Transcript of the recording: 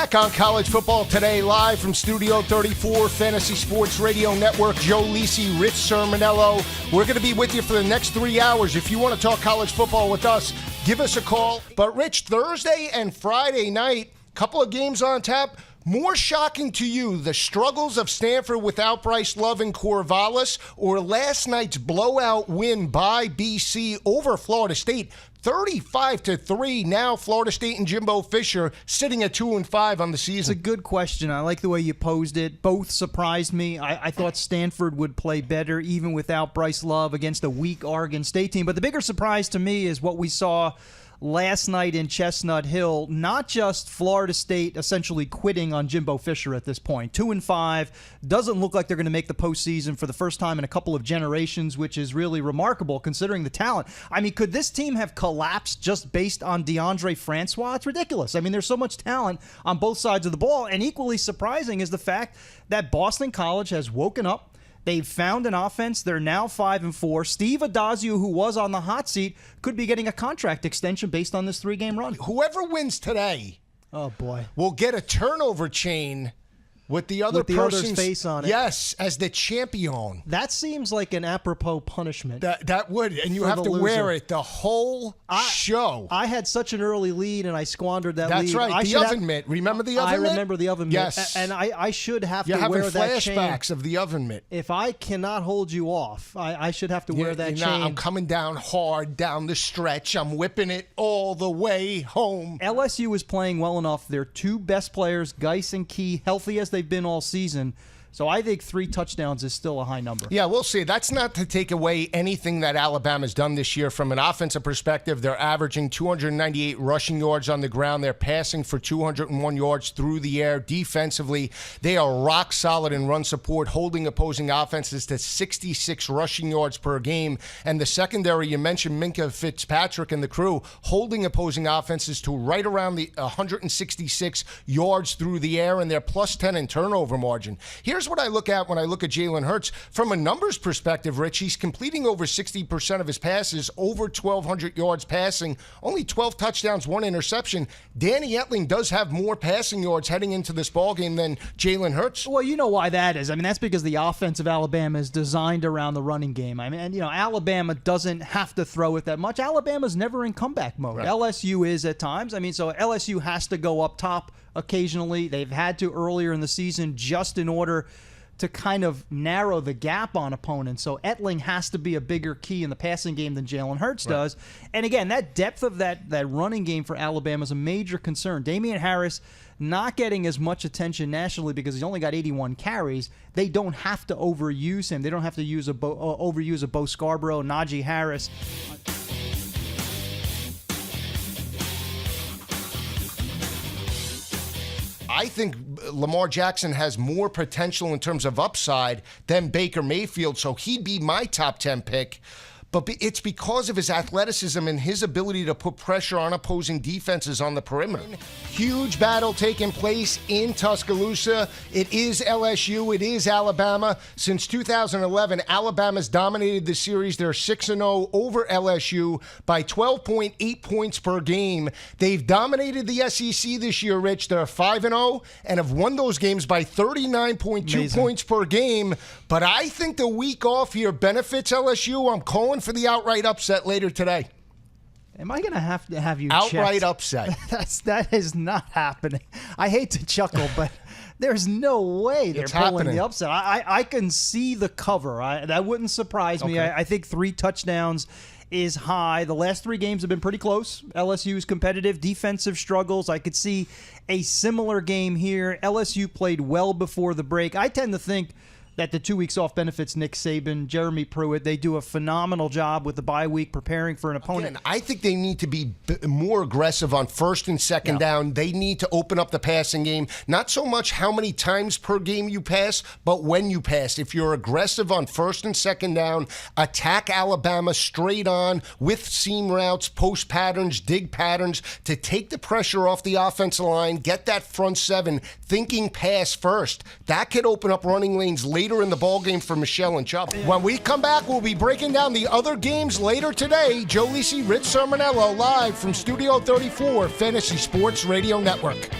back on College Football Today, live from Studio 34, Fantasy Sports Radio Network. Joe Lisi, Rich Cirminiello. We're going to be with you for the next 3 hours. If you want to talk college football with us, give us a call. But, Rich, Thursday and Friday night, couple of games on tap. More shocking to you, the struggles of Stanford without Bryce Love and Corvallis, or last night's blowout win by BC over Florida State, 35-3. Now Florida State and Jimbo Fisher sitting at 2-5 on the season. It's a good question. I like the way you posed it. Both surprised me. I thought Stanford would play better even without Bryce Love against a weak Oregon State team. But the bigger surprise to me is what we saw last night in Chestnut Hill. Not just Florida State essentially quitting on Jimbo Fisher at this point. 2-5. Doesn't look like they're going to make the postseason for the first time in a couple of generations, which is really remarkable considering the talent. I mean, could this team have collapsed just based on DeAndre Francois? It's ridiculous. I mean, there's so much talent on both sides of the ball. And equally surprising is the fact that Boston College has woken up. They've found an offense. They're now 5-4. Steve Adazio, who was on the hot seat, could be getting a contract extension based on this 3-game run. Whoever wins today, oh boy, will get a turnover chain with the other person's face on it. Yes, as the champion. That seems like an apropos punishment. That would, and you have to wear it the whole show. I had such an early lead, and I squandered that lead. That's right, the oven mitt. Remember the oven mitt? I remember the oven mitt. Yes. And I should have to You're wear having that chain. flashbacks of the oven mitt. If I cannot hold you off, I should have to wear that chain. I'm coming down hard down the stretch. I'm whipping it all the way home. LSU is playing well enough. Their two best players, Geis and Key, healthy as they've been all season. So I think 3 touchdowns is still a high number. Yeah, we'll see. That's not to take away anything that Alabama's done this year from an offensive perspective. They're averaging 298 rushing yards on the ground. They're passing for 201 yards through the air. Defensively, they are rock solid in run support, holding opposing offenses to 66 rushing yards per game. And the secondary, you mentioned Minka Fitzpatrick and the crew, holding opposing offenses to right around the 166 yards through the air, and they're plus 10 in turnover margin. Here's what I look at when I look at Jalen Hurts. From a numbers perspective, Rich, he's completing over 60% of his passes, over 1,200 yards passing, only 12 touchdowns, 1 interception. Danny Etling does have more passing yards heading into this ballgame than Jalen Hurts. Well, you know why that is. I mean, that's because the offense of Alabama is designed around the running game. I mean, and, Alabama doesn't have to throw it that much. Alabama's never in comeback mode. Right. LSU is at times. I mean, so LSU has to go up top occasionally. They've had to earlier in the season just in order to kind of narrow the gap on opponents. So Etling has to be a bigger key in the passing game than Jalen Hurts does. And again, that depth of that running game for Alabama is a major concern. Damian Harris not getting as much attention nationally because he's only got 81 carries. They don't have to overuse him. They don't have to overuse a Bo Scarborough, Najee Harris. I think Lamar Jackson has more potential in terms of upside than Baker Mayfield, so he'd be my top 10 pick. But it's because of his athleticism and his ability to put pressure on opposing defenses on the perimeter. Huge battle taking place in Tuscaloosa. It is LSU. It is Alabama. Since 2011, Alabama's dominated the series. They're 6-0 over LSU by 12.8 points per game. They've dominated the SEC this year, Rich. They're 5-0 and have won those games by 39.2 points per game. But I think the week off here benefits LSU. I'm calling for the outright upset later today. Am I going to have you outright checked? Upset? That is not happening. I hate to chuckle, but there's no way they're pulling the upset. I can see the cover. That wouldn't surprise me. I think 3 touchdowns is high. The last 3 games have been pretty close. LSU's competitive, defensive struggles. I could see a similar game here. LSU played well before the break. I tend to think that the 2 weeks off benefits Nick Saban, Jeremy Pruitt. They do a phenomenal job with the bye week preparing for an opponent. Again, I think they need to be more aggressive on first and second down. They need to open up the passing game. Not so much how many times per game you pass, but when you pass. If you're aggressive on first and second down, attack Alabama straight on with seam routes, post patterns, dig patterns to take the pressure off the offensive line, get that front 7 thinking pass first. That could open up running lanes later in the ballgame for Michelle and Chubb. When we come back, we'll be breaking down the other games later today. Joe Lisi, Rich Cirminiello, live from Studio 34, Fantasy Sports Radio Network.